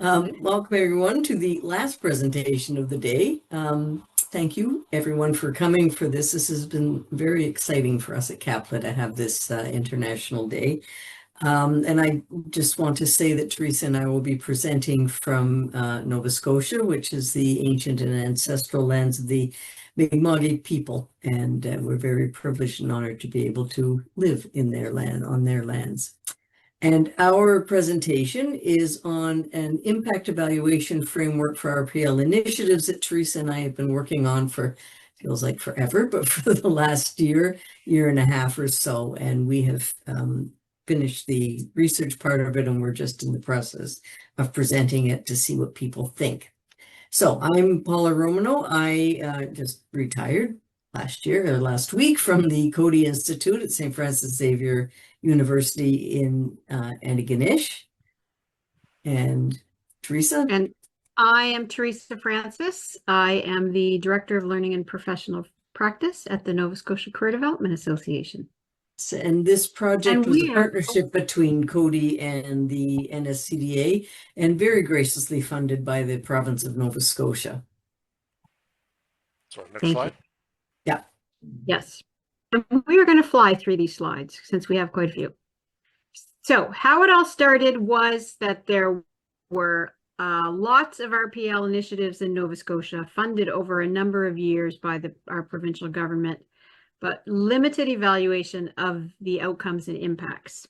Welcome everyone to the last presentation of the day. Thank you everyone for coming for this. This has been very exciting for us at CAPLA to have this International Day. And I just want to say that Teresa and I will be presenting from Nova Scotia, which is the ancient and ancestral lands of the Mi'kmaq people. And we're very privileged and honored to be able to live in their land, on their lands. And our presentation is on an impact evaluation framework for RPL initiatives that Teresa and I have been working on for, feels like forever, but for the last year and a half or so. And we have finished the research part of it, and we're just in the process of presenting it to see what people think. So I'm Paula Romanow. I just retired last week from the Coady Institute at St. Francis Xavier University in Antigonish. And Teresa? And I am Teresa Francis. I am the Director of Learning and Professional Practice at the Nova Scotia Career Development Association. And this project was a partnership between Coady and the NSCDA, and very graciously funded by the province of Nova Scotia. So next slide. Yeah. Yes. And we are going to fly through these slides since we have quite a few. So how it all started was that there were lots of RPL initiatives in Nova Scotia funded over a number of years by our provincial government, but limited evaluation of the outcomes and impacts.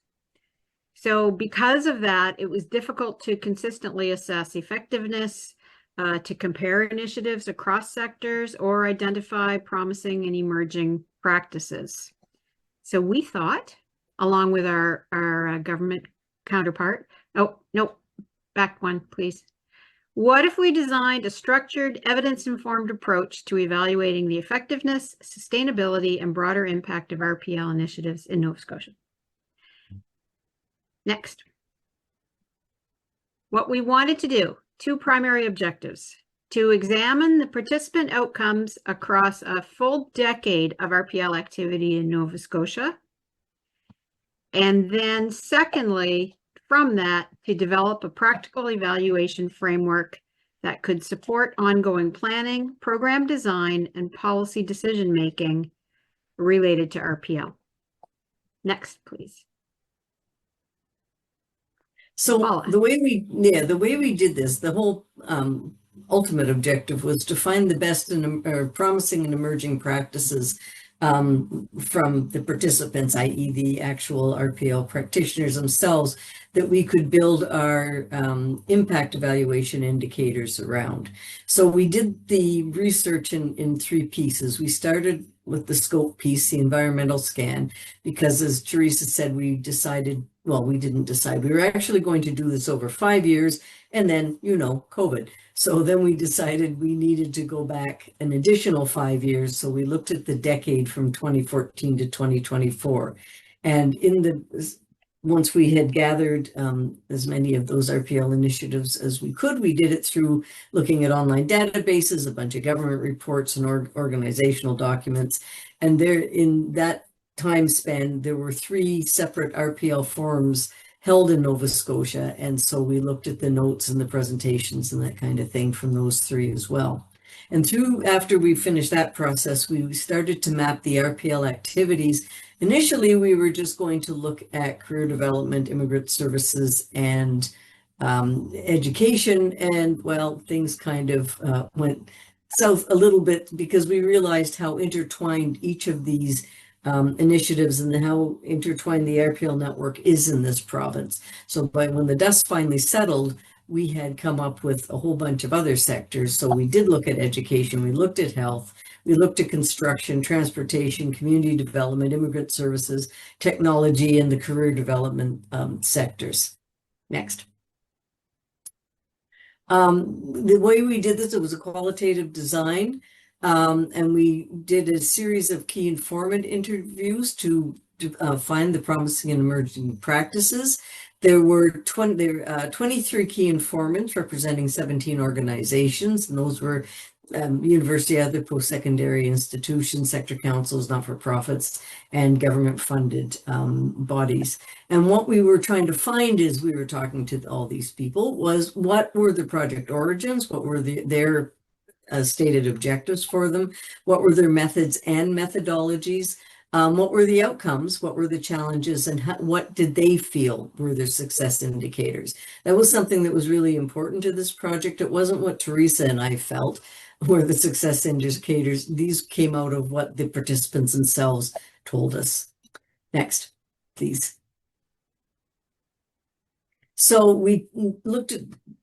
So because of that, it was difficult to consistently assess effectiveness, to compare initiatives across sectors, or identify promising and emerging practices. So we thought, along with our government counterpart, oh, no, back one, please. What if we designed a structured, evidence-informed approach to evaluating the effectiveness, sustainability, and broader impact of RPL initiatives in Nova Scotia? Next. What we wanted to do, two primary objectives: to examine the participant outcomes across a full decade of RPL activity in Nova Scotia. And then secondly, from that, to develop a practical evaluation framework that could support ongoing planning, program design, and policy decision-making related to RPL. Next, please. So Paula. the way we did this, the whole ultimate objective was to find the best and promising and emerging practices from the participants, i.e. the actual RPL practitioners themselves, that we could build our impact evaluation indicators around. So we did the research in three pieces. We started with the scope piece, the environmental scan, because as Teresa said, we decided, well, we didn't decide, we were actually going to do this over 5 years, and then, you know, COVID. So then we decided we needed to go back an additional 5 years. So we looked at the decade from 2014 to 2024. And once we had gathered as many of those RPL initiatives as we could, we did it through looking at online databases, a bunch of government reports and organizational documents. And there, in that time span, there were 3 separate RPL forums held in Nova Scotia. And so we looked at the notes and the presentations and that kind of thing from those 3 as well. And after we finished that process, we started to map the RPL activities. Initially, we were just going to look at career development, immigrant services, and education. And well, things kind of went south a little bit because we realized how intertwined each of these initiatives and how intertwined the RPL network is in this province. So when the dust finally settled, we had come up with a whole bunch of other sectors. So we did look at education, we looked at health, we looked at construction, transportation, community development, immigrant services, technology, and the career development sectors. Next. The way we did this, it was a qualitative design. And we did a series of key informant interviews to find the promising and emerging practices. There were 23 key informants representing 17 organizations, and those were university, other post-secondary institutions, sector councils, not-for-profits, and government-funded bodies. And what we were trying to find as we were talking to all these people was what were the project origins, what were their stated objectives for them, what were their methods and methodologies, what were the outcomes, what were the challenges, and what did they feel were their success indicators. That was something that was really important to this project. It wasn't what Teresa and I felt were the success indicators. These came out of what the participants themselves told us. Next, please. So we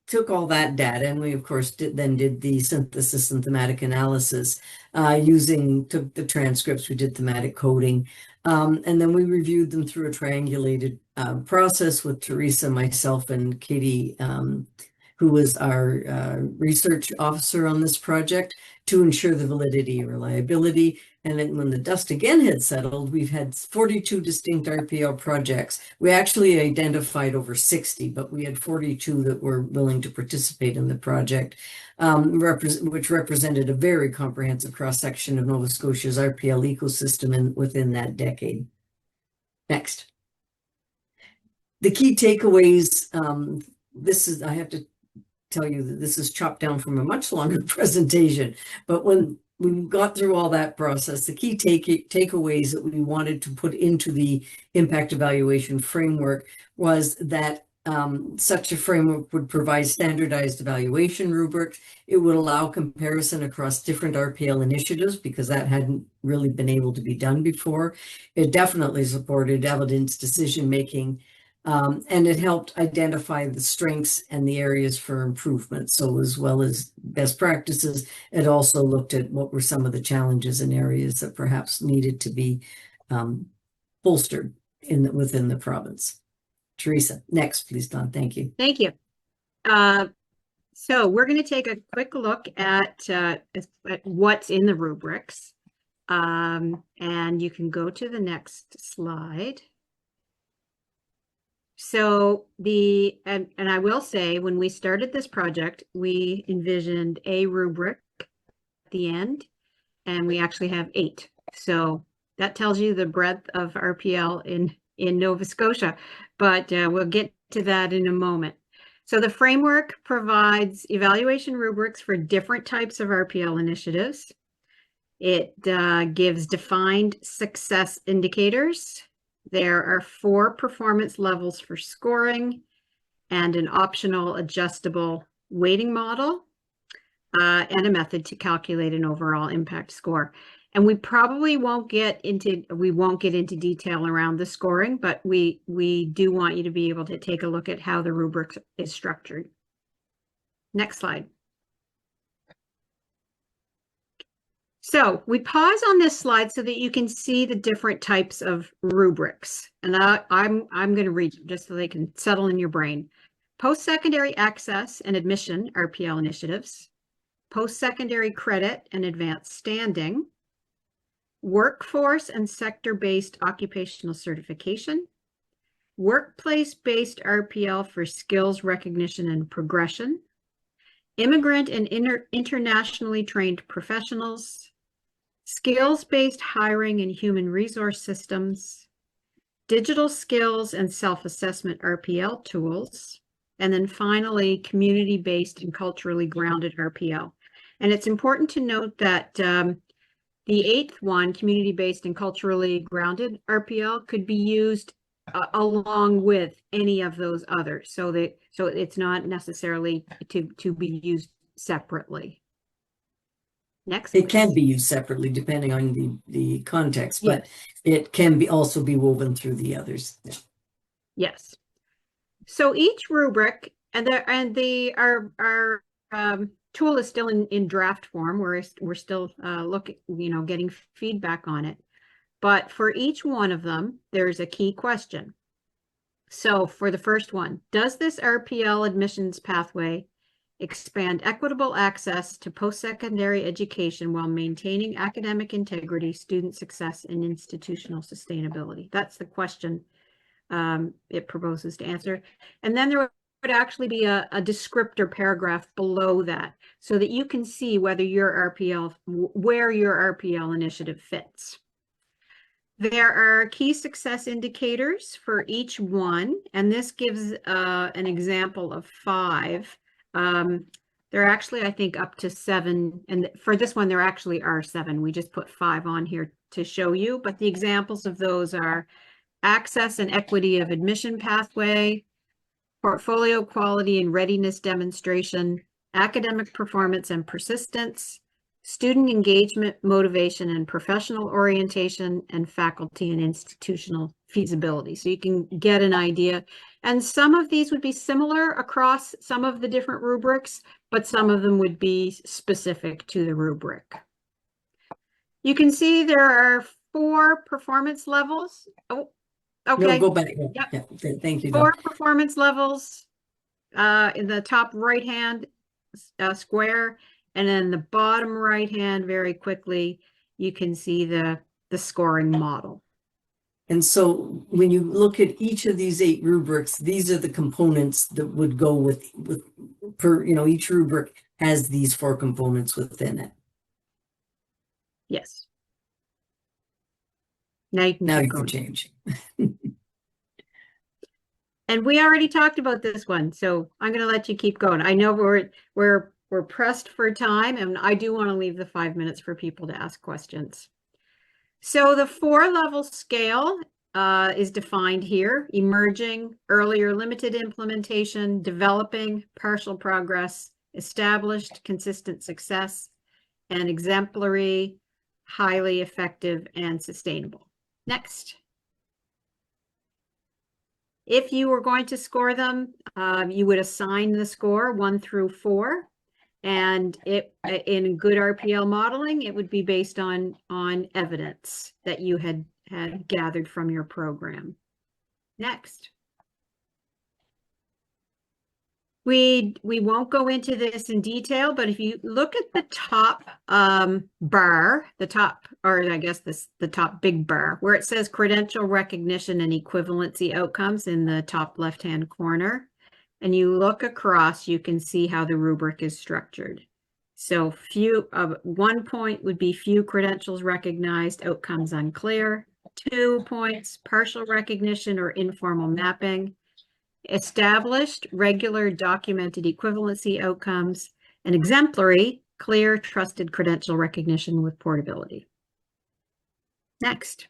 took all that data, and we of course then did the synthesis and thematic analysis took the transcripts, we did thematic coding, and then we reviewed them through a triangulated process with Teresa, myself, and Coady, who was our research officer on this project, to ensure the validity and reliability. And then when the dust again had settled, we've had 42 distinct RPL projects. We actually identified over 60, but we had 42 that were willing to participate in the project, which represented a very comprehensive cross-section of Nova Scotia's RPL ecosystem within that decade. Next. The key takeaways, I have to tell you that this is chopped down from a much longer presentation, but when we got through all that process, the key takeaways that we wanted to put into the impact evaluation framework was that such a framework would provide standardized evaluation rubrics. It would allow comparison across different RPL initiatives, because that hadn't really been able to be done before. It definitely supported evidence decision-making, and it helped identify the strengths and the areas for improvement. So as well as best practices, it also looked at what were some of the challenges and areas that perhaps needed to be bolstered within the province. Teresa, next, please, Don. Thank you. Thank you. So we're going to take a quick look at what's in the rubrics. And you can go to the next slide. So and I will say, when we started this project, we envisioned a rubric at the end, and we actually have 8. So that tells you the breadth of RPL in Nova Scotia, but we'll get to that in a moment. So the framework provides evaluation rubrics for different types of RPL initiatives. It gives defined success indicators. There are 4 performance levels for scoring and an optional adjustable weighting model and a method to calculate an overall impact score. And we probably won't get into detail around the scoring, but we do want you to be able to take a look at how the rubric is structured. Next slide. So we pause on this slide so that you can see the different types of rubrics. And I'm going to read them just so they can settle in your brain. Post-secondary access and admission RPL initiatives, post-secondary credit and advanced standing, workforce and sector-based occupational certification, workplace-based RPL for skills recognition and progression, immigrant and internationally trained professionals, skills-based hiring and human resource systems, digital skills and self-assessment RPL tools, and then finally, community-based and culturally grounded RPL. And it's important to note that the 8th one, community-based and culturally grounded RPL, could be used along with any of those others. So it's not necessarily to be used separately. Next. It can be used separately depending on the context, but it can also be woven through the others. Yeah. Yes. So each rubric, our tool is still in draft form. We're still getting feedback on it. But for each one of them, there's a key question. So for the first one, does this RPL admissions pathway expand equitable access to post-secondary education while maintaining academic integrity, student success, and institutional sustainability? That's the question it proposes to answer. And then there would actually be a descriptor paragraph below that so that you can see whether your RPL, where your RPL initiative fits. There are key success indicators for each one, and this gives an example of 5. There are actually, I think, up to 7, and for this one, there actually are 7. We just put 5 on here to show you, but the examples of those are access and equity of admission pathway, portfolio quality and readiness demonstration, academic performance and persistence, student engagement, motivation, and professional orientation, and faculty and institutional feasibility. So you can get an idea. And some of these would be similar across some of the different rubrics, but some of them would be specific to the rubric. You can see there are 4 performance levels. Oh, okay. No, go back. Yep. Yeah, thank you. 4 performance levels in the top right-hand square. And then the bottom right hand, very quickly, you can see the scoring model. And so when you look at each of these 8 rubrics, these are the components that would go with per, each rubric has these 4 components within it. Yes. Now you can change. And we already talked about this one, so I'm going to let you keep going. I know we're pressed for time, and I do want to leave the 5 minutes for people to ask questions. So the 4-level scale is defined here: emerging, earlier limited implementation, developing, partial progress, established, consistent success, and exemplary, highly effective, and sustainable. Next. If you were going to score them, you would assign the score 1 through 4. And in good RPL modeling, it would be based on evidence that you had gathered from your program. Next. We won't go into this in detail, but if you look at the top bar, the top big bar, where it says credential recognition and equivalency outcomes in the top left-hand corner, and you look across, you can see how the rubric is structured. So 1 point would be few credentials recognized, outcomes unclear. 2 points, partial recognition or informal mapping. Established, regular, documented equivalency outcomes. And exemplary, clear, trusted credential recognition with portability. Next.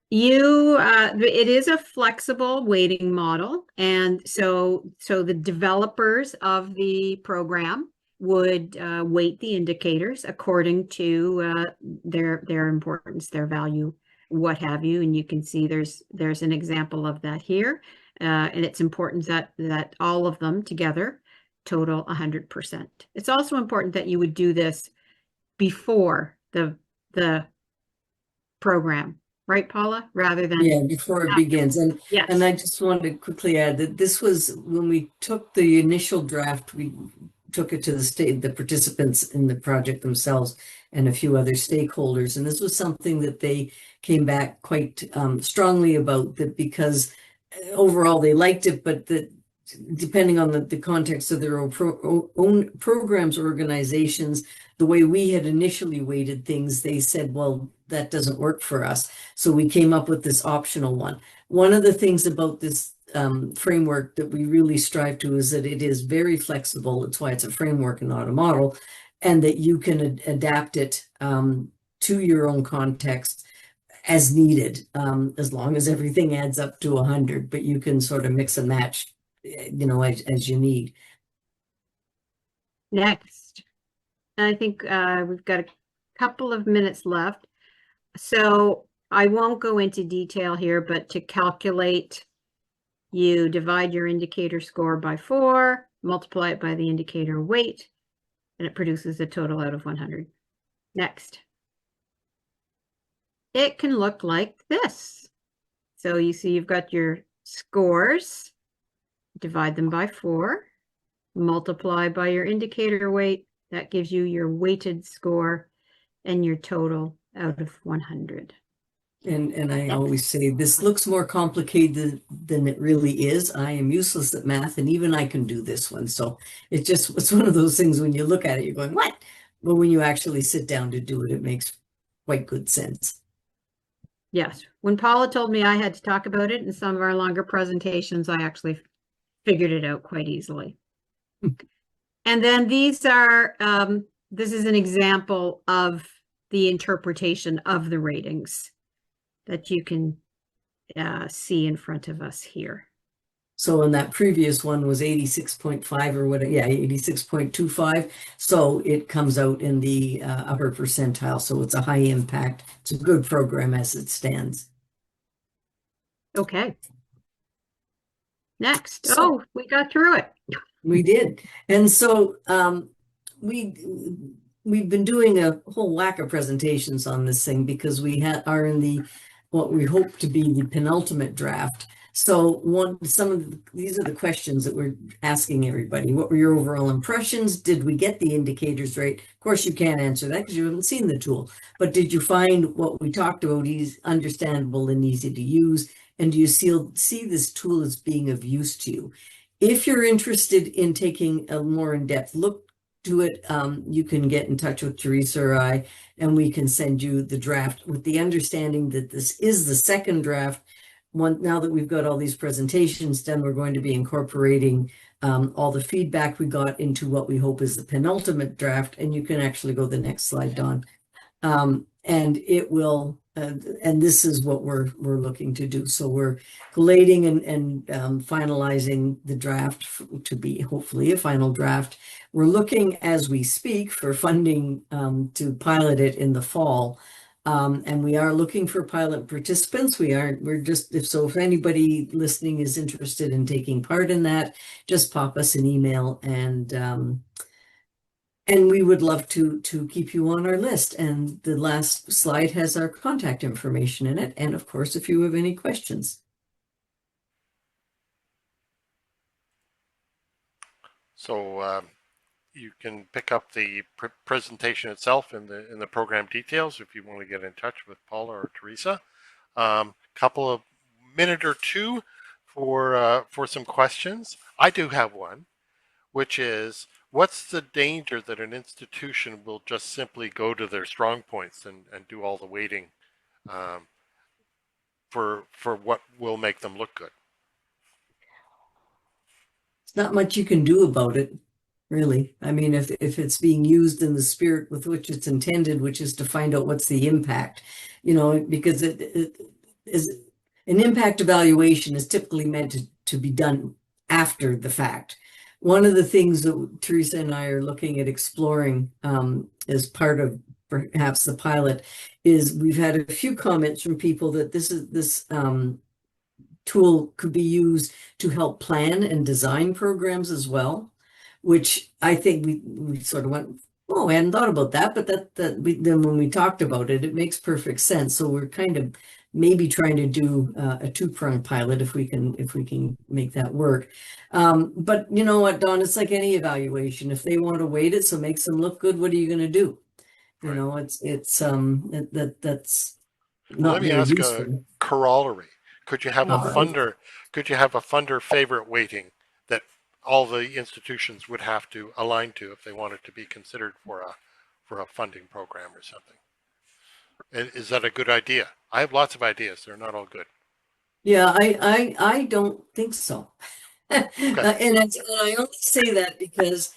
It is a flexible weighting model, and so the developers of the program would weight the indicators according to their importance, their value, what have you. And you can see there's an example of that here, and it's important that all of them together total 100%. It's also important that you would do this before the program. Right, Paula? Rather than before it begins. And yes. And I just wanted to quickly add that this was when we took the initial draft, we took it to the participants in the project themselves and a few other stakeholders. And this was something that they came back quite strongly about, that because overall they liked it, but that depending on the context of their own programs, organizations, the way we had initially weighted things, they said, well, that doesn't work for us. So we came up with this optional one. One of the things about this framework that we really strive to is that it is very flexible. That's why it's a framework and not a model, and that you can adapt it to your own context as needed, as long as everything adds up to 100, but you can sort of mix and match, as you need. Next. I think we've got a couple of minutes left. So I won't go into detail here, but to calculate, you divide your indicator score by 4, multiply it by the indicator weight, and it produces a total out of 100. Next. It can look like this. So you see you've got your scores, divide them by 4, multiply by your indicator weight. That gives you your weighted score and your total out of 100. And I always say, this looks more complicated than it really is. I am useless at math, and even I can do this one. So it's one of those things when you look at it, you're going, what? But when you actually sit down to do it, it makes quite good sense. Yes. When Paula told me I had to talk about it in some of our longer presentations, I actually figured it out quite easily. And then these are, this is an example of the interpretation of the ratings that you can see in front of us here. So in that previous one was 86.5 or what? Yeah, 86.25. So it comes out in the upper percentile. So it's a high impact. It's a good program as it stands. Okay. Next. Oh, we got through it. We did. And so we've been doing a whole whack of presentations on this thing because we are in the what we hope to be the penultimate draft. So these are the questions that we're asking everybody. What were your overall impressions? Did we get the indicators right? Of course, you can't answer that because you haven't seen the tool. But did you find what we talked about is understandable and easy to use? And do you see this tool as being of use to you? If you're interested in taking a more in-depth look to it, you can get in touch with Teresa or I, and we can send you the draft with the understanding that this is the second draft. Now that we've got all these presentations done, we're going to be incorporating all the feedback we got into what we hope is the penultimate draft. And you can actually go to the next slide, Dawn. And it will, and this is what we're looking to do. So we're collating and finalizing the draft to be hopefully a final draft. We're looking as we speak for funding to pilot it in the fall. And we are looking for pilot participants. If anybody listening is interested in taking part in that, just pop us an email and we would love to keep you on our list. And the last slide has our contact information in it. And of course, if you have any questions. So you can pick up the presentation itself in the program details if you want to get in touch with Paula or Teresa. Couple of minute or two for some questions. I do have one, which is, what's the danger that an institution will just simply go to their strong points and do all the weighting for what will make them look good? It's not much you can do about it, really. I mean, if it's being used in the spirit with which it's intended, which is to find out what's the impact, because it is an impact evaluation is typically meant to be done after the fact. One of the things that Teresa and I are looking at exploring as part of perhaps the pilot is we've had a few comments from people that this tool could be used to help plan and design programs as well, which I think we sort of went, oh, I hadn't thought about that, but then when we talked about it, it makes perfect sense. So we're kind of maybe trying to do a two-pronged pilot if we can make that work. But you know what, Dawn, it's like any evaluation. If they want to weight it so it makes them look good, what are you going to do? You know, that's not. Let me ask a corollary. Could you have a funder favorite weighting that all the institutions would have to align to if they wanted to be considered for a funding program or something? Is that a good idea? I have lots of ideas. They're not all good. Yeah, I don't think so. Okay. And I only say that because,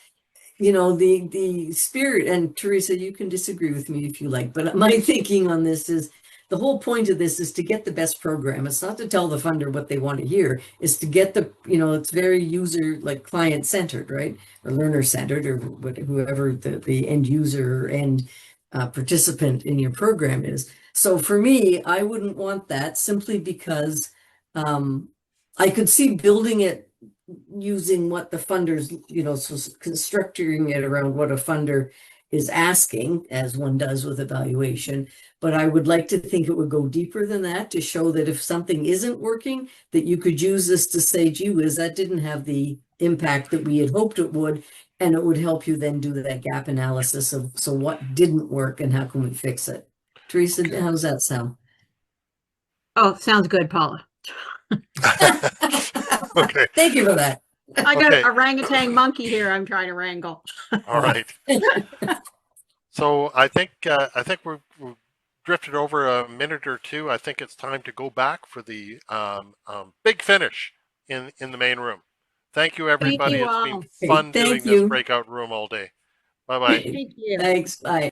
the spirit, and Teresa, you can disagree with me if you like, but my thinking on this is the whole point of this is to get the best program. It's not to tell the funder what they want to hear. It's to get it's very user, like client centered, right? Or learner centered, or whoever the end user or end participant in your program is. So for me, I wouldn't want that simply because I could see building it using what the funders, so constructing it around what a funder is asking, as one does with evaluation. But I would like to think it would go deeper than that to show that if something isn't working, that you could use this to say, gee whiz, that didn't have the impact that we had hoped it would. And it would help you then do that gap analysis of, so what didn't work and how can we fix it? Teresa, How does that sound? Oh, sounds good, Paula. Okay. Thank you for that. I got Okay. an orangutan monkey here I'm trying to wrangle. All right. So I think we've drifted over a minute or two. I think it's time to go back for the big finish in the main room. Thank you, everybody. you It's all. been fun Thank doing this you. breakout room all day. Bye bye. Thank you. Thanks. Bye.